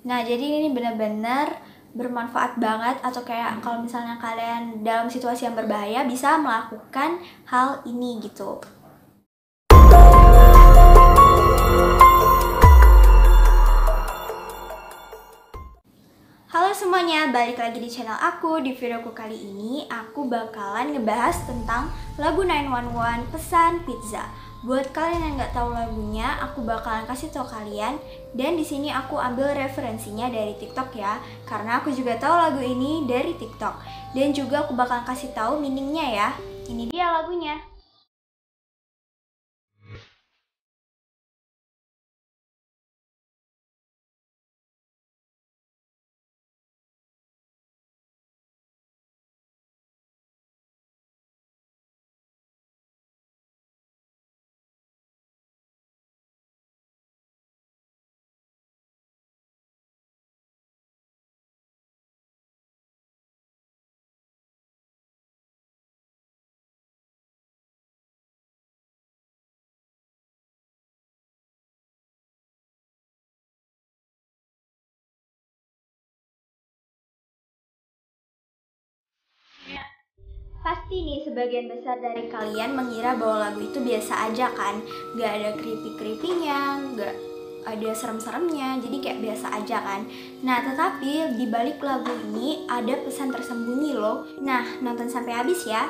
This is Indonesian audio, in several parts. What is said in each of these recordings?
Nah, jadi ini benar-benar bermanfaat banget, atau kayak kalau misalnya kalian dalam situasi yang berbahaya bisa melakukan hal ini gitu. Halo semuanya, balik lagi di channel aku. Di videoku kali ini aku bakalan ngebahas tentang lagu 911 Pesan Pizza. Buat kalian yang nggak tahu lagunya, aku bakalan kasih tau kalian. Dan di sini aku ambil referensinya dari TikTok ya, karena aku juga tahu lagu ini dari TikTok. Dan juga aku bakalan kasih tahu meaningnya ya. Ini dia lagunya. Pasti nih sebagian besar dari kalian mengira bahwa lagu itu biasa aja kan, gak ada creepy-creepynya, gak ada serem-seremnya, jadi kayak biasa aja kan. Nah, tetapi di balik lagu ini ada pesan tersembunyi loh. Nah, nonton sampai habis ya.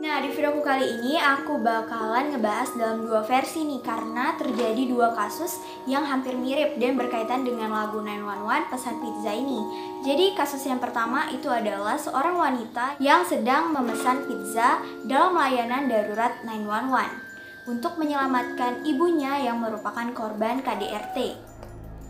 Nah, di videoku kali ini aku bakalan ngebahas dalam dua versi nih, karena terjadi dua kasus yang hampir mirip dan berkaitan dengan lagu 911 Pesan Pizza ini. Jadi kasus yang pertama itu adalah seorang wanita yang sedang memesan pizza dalam layanan darurat 911 untuk menyelamatkan ibunya yang merupakan korban KDRT.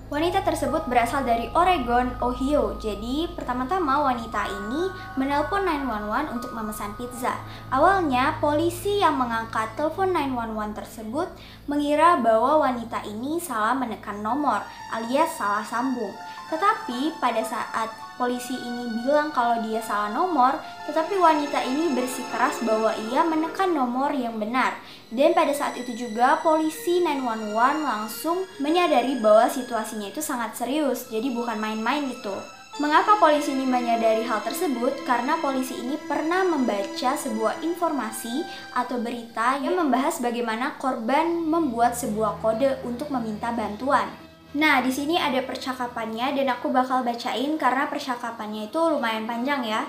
Wanita tersebut berasal dari Oregon, Ohio. Jadi, pertama-tama wanita ini menelpon 911 untuk memesan pizza. Awalnya, polisi yang mengangkat telepon 911 tersebut mengira bahwa wanita ini salah menekan nomor, alias salah sambung. Tetapi, pada saat polisi ini bilang kalau dia salah nomor, tetapi wanita ini bersikeras bahwa ia menekan nomor yang benar. Dan pada saat itu juga polisi 911 langsung menyadari bahwa situasinya itu sangat serius, jadi bukan main-main gitu. Mengapa polisi ini menyadari hal tersebut? Karena polisi ini pernah membaca sebuah informasi atau berita yang membahas bagaimana korban membuat sebuah kode untuk meminta bantuan. Nah, di sini ada percakapannya dan aku bakal bacain karena percakapannya itu lumayan panjang ya.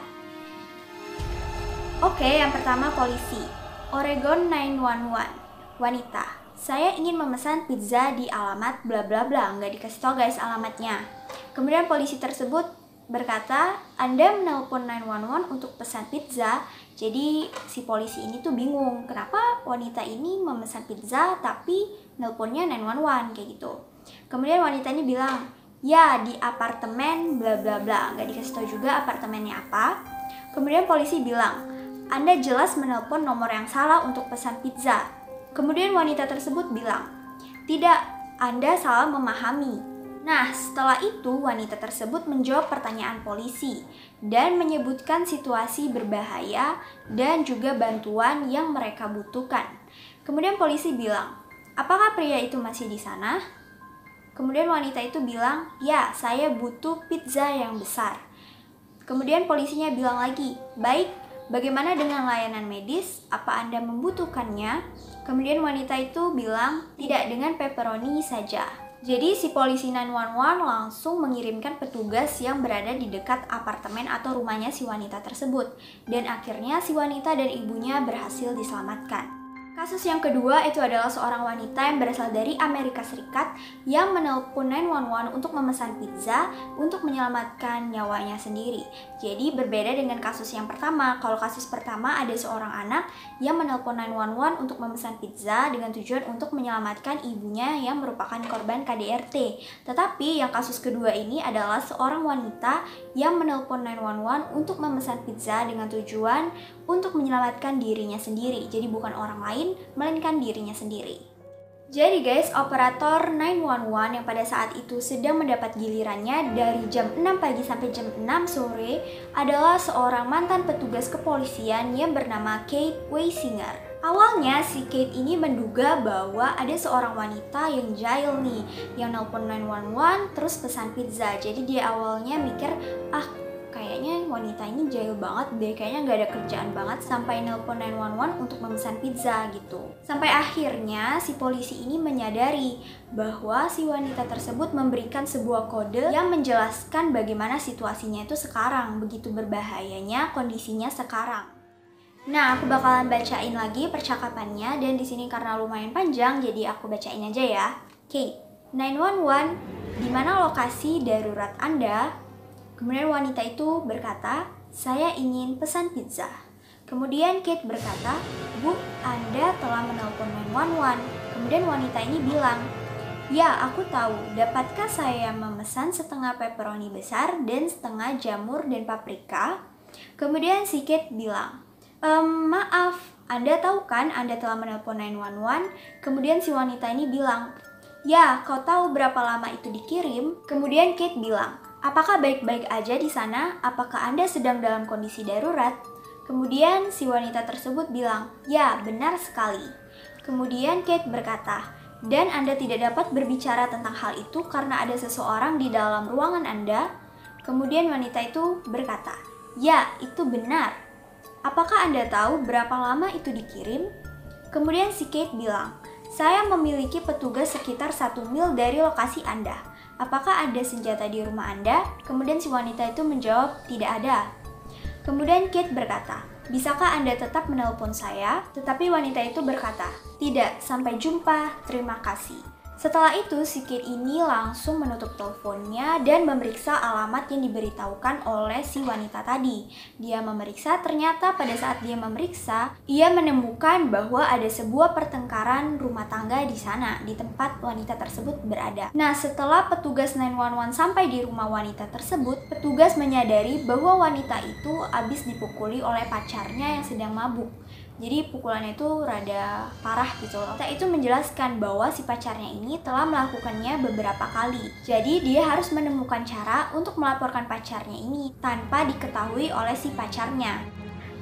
Oke, yang pertama polisi. Oregon 911. Wanita, saya ingin memesan pizza di alamat bla bla bla. Nggak dikasih tau guys alamatnya. Kemudian polisi tersebut berkata, Anda menelpon 911 untuk pesan pizza. Jadi si polisi ini tuh bingung, kenapa wanita ini memesan pizza tapi nelponnya 911 kayak gitu. Kemudian wanita ini bilang, ya di apartemen bla bla bla. Nggak dikasih tahu juga apartemennya apa. Kemudian polisi bilang, Anda jelas menelpon nomor yang salah untuk pesan pizza. Kemudian wanita tersebut bilang, tidak, Anda salah memahami. Nah, setelah itu wanita tersebut menjawab pertanyaan polisi dan menyebutkan situasi berbahaya dan juga bantuan yang mereka butuhkan. Kemudian polisi bilang, apakah pria itu masih di sana? Kemudian wanita itu bilang, ya, saya butuh pizza yang besar. Kemudian polisinya bilang lagi, baik, bagaimana dengan layanan medis? Apa Anda membutuhkannya? Kemudian wanita itu bilang, tidak, dengan pepperoni saja. Jadi si polisi 911 langsung mengirimkan petugas yang berada di dekat apartemen atau rumahnya si wanita tersebut. Dan akhirnya si wanita dan ibunya berhasil diselamatkan. Kasus yang kedua itu adalah seorang wanita yang berasal dari Amerika Serikat yang menelpon 911 untuk memesan pizza untuk menyelamatkan nyawanya sendiri. Jadi berbeda dengan kasus yang pertama. Kalau kasus pertama ada seorang anak yang menelpon 911 untuk memesan pizza dengan tujuan untuk menyelamatkan ibunya yang merupakan korban KDRT. Tetapi yang kasus kedua ini adalah seorang wanita yang menelpon 911 untuk memesan pizza dengan tujuan untuk menyelamatkan dirinya sendiri. Jadi bukan orang lain, melainkan dirinya sendiri. Jadi guys, operator 911 yang pada saat itu sedang mendapat gilirannya dari jam 6 pagi sampai jam 6 sore adalah seorang mantan petugas kepolisian yang bernama Kate Weisinger. Awalnya si Kate ini menduga bahwa ada seorang wanita yang jahil nih, yang nelpon 911 terus pesan pizza. Jadi dia awalnya mikir, kayaknya wanita ini jahil banget deh, kayaknya nggak ada kerjaan banget sampai nelpon 911 untuk memesan pizza gitu. Sampai akhirnya si polisi ini menyadari bahwa si wanita tersebut memberikan sebuah kode yang menjelaskan bagaimana situasinya itu sekarang, begitu berbahayanya kondisinya sekarang. Nah, aku bakalan bacain lagi percakapannya, dan di sini karena lumayan panjang jadi aku bacain aja ya. Kate, 911, di mana lokasi darurat Anda? Kemudian wanita itu berkata, saya ingin pesan pizza. Kemudian Kate berkata, Bu, Anda telah menelpon 911. Kemudian wanita ini bilang, ya, aku tahu. Dapatkah saya memesan setengah pepperoni besar dan setengah jamur dan paprika? Kemudian si Kate bilang, maaf, Anda tahu kan Anda telah menelpon 911? Kemudian si wanita ini bilang, ya, kau tahu berapa lama itu dikirim? Kemudian Kate bilang, apakah baik-baik aja di sana? Apakah Anda sedang dalam kondisi darurat? Kemudian si wanita tersebut bilang, ya, benar sekali. Kemudian Kate berkata, dan Anda tidak dapat berbicara tentang hal itu karena ada seseorang di dalam ruangan Anda? Kemudian wanita itu berkata, ya, itu benar. Apakah Anda tahu berapa lama itu dikirim? Kemudian si Kate bilang, saya memiliki petugas sekitar 1 mil dari lokasi Anda. Apakah ada senjata di rumah Anda? Kemudian si wanita itu menjawab, tidak ada. Kemudian Kate berkata, bisakah Anda tetap menelpon saya? Tetapi wanita itu berkata, tidak, sampai jumpa, terima kasih. Setelah itu, si Kate ini langsung menutup teleponnya dan memeriksa alamat yang diberitahukan oleh si wanita tadi. Dia memeriksa, ternyata pada saat dia memeriksa, ia menemukan bahwa ada sebuah pertengkaran rumah tangga di sana, di tempat wanita tersebut berada. Nah, setelah petugas 911 sampai di rumah wanita tersebut, petugas menyadari bahwa wanita itu habis dipukuli oleh pacarnya yang sedang mabuk. Jadi pukulannya itu rada parah gitu loh. Wanita itu menjelaskan bahwa si pacarnya ini telah melakukannya beberapa kali. Jadi dia harus menemukan cara untuk melaporkan pacarnya ini tanpa diketahui oleh si pacarnya.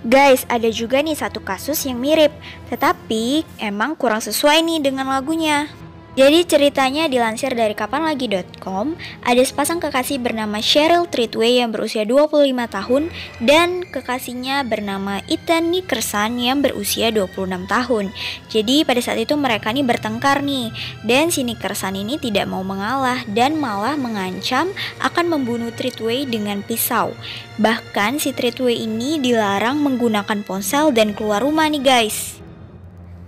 Guys, ada juga nih satu kasus yang mirip, tetapi emang kurang sesuai nih dengan lagunya. Jadi ceritanya dilansir dari kapanlagi.com, ada sepasang kekasih bernama Cheryl Treatway yang berusia 25 tahun dan kekasihnya bernama Ethan Nickerson yang berusia 26 tahun. Jadi pada saat itu mereka nih bertengkar nih, dan si Nickerson ini tidak mau mengalah dan malah mengancam akan membunuh Treatway dengan pisau. Bahkan si Treatway ini dilarang menggunakan ponsel dan keluar rumah nih guys.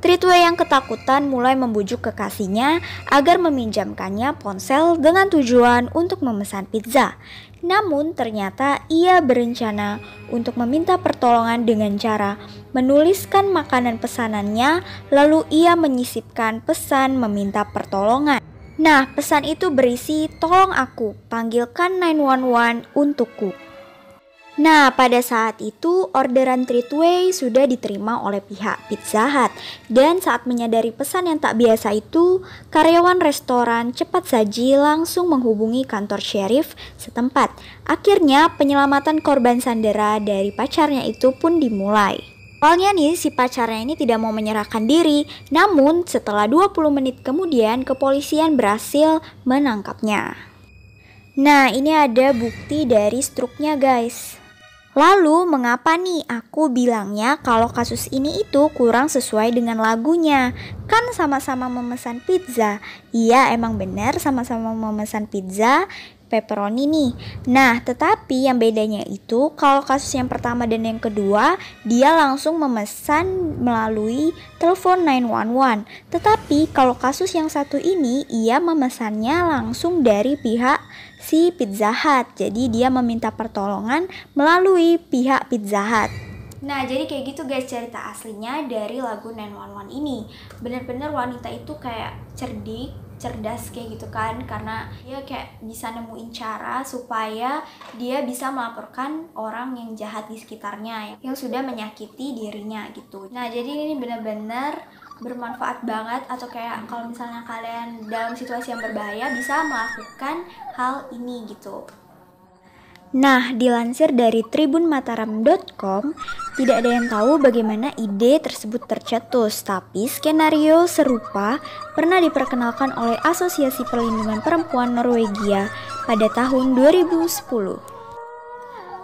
Treatway yang ketakutan mulai membujuk kekasihnya agar meminjamkannya ponsel dengan tujuan untuk memesan pizza. Namun ternyata ia berencana untuk meminta pertolongan dengan cara menuliskan makanan pesanannya, lalu ia menyisipkan pesan meminta pertolongan. Nah, pesan itu berisi, tolong aku, panggilkan 911 untukku. Nah, pada saat itu orderan Treatway sudah diterima oleh pihak Pizza Hut, dan saat menyadari pesan yang tak biasa itu, karyawan restoran cepat saji langsung menghubungi kantor sheriff setempat. Akhirnya penyelamatan korban sandera dari pacarnya itu pun dimulai. Awalnya nih si pacarnya ini tidak mau menyerahkan diri, namun setelah 20 menit kemudian kepolisian berhasil menangkapnya. Nah, ini ada bukti dari struknya guys. Lalu mengapa nih aku bilangnya kalau kasus ini itu kurang sesuai dengan lagunya? Kan sama-sama memesan pizza. Iya, emang benar sama-sama memesan pizza pepperoni nih. Nah, tetapi yang bedanya itu kalau kasus yang pertama dan yang kedua dia langsung memesan melalui telepon 911. Tetapi kalau kasus yang satu ini ia memesannya langsung dari pihak si Pizza Hut. Jadi dia meminta pertolongan melalui pihak Pizza Hut. Nah, jadi kayak gitu guys cerita aslinya dari lagu 911 ini. Bener-bener wanita itu kayak cerdas kayak gitu kan, karena dia kayak bisa nemuin cara supaya dia bisa melaporkan orang yang jahat di sekitarnya yang sudah menyakiti dirinya gitu. Nah, jadi ini bener-bener bermanfaat banget, atau kayak kalau misalnya kalian dalam situasi yang berbahaya bisa melakukan hal ini gitu. Nah, dilansir dari tribunmataram.com, tidak ada yang tahu bagaimana ide tersebut tercetus, tapi skenario serupa pernah diperkenalkan oleh Asosiasi Perlindungan Perempuan Norwegia pada tahun 2010.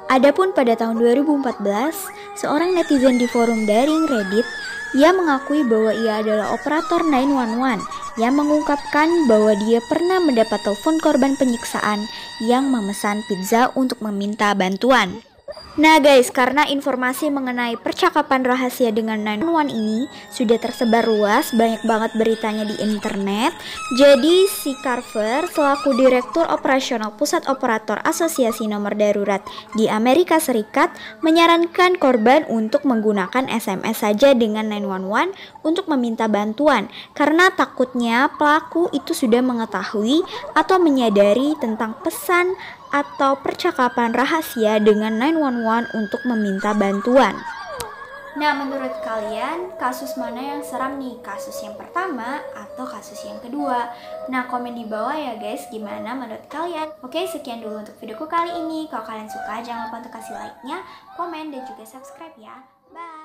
Adapun pada tahun 2014, seorang netizen di forum daring Reddit, ia mengakui bahwa ia adalah operator 911 yang mengungkapkan bahwa dia pernah mendapat telepon korban penyiksaan yang memesan pizza untuk meminta bantuan. Nah guys, karena informasi mengenai percakapan rahasia dengan 911 ini sudah tersebar luas, banyak banget beritanya di internet. Jadi si Carver selaku Direktur Operasional Pusat Operator Asosiasi Nomor Darurat di Amerika Serikat menyarankan korban untuk menggunakan SMS saja dengan 911 untuk meminta bantuan, karena takutnya pelaku itu sudah mengetahui atau menyadari tentang pesan atau percakapan rahasia dengan 911 untuk meminta bantuan. Nah, menurut kalian kasus mana yang seram nih? Kasus yang pertama atau kasus yang kedua? Nah, komen di bawah ya guys, gimana menurut kalian? Oke, sekian dulu untuk videoku kali ini. Kalau kalian suka, jangan lupa untuk kasih like-nya, komen, dan juga subscribe ya. Bye!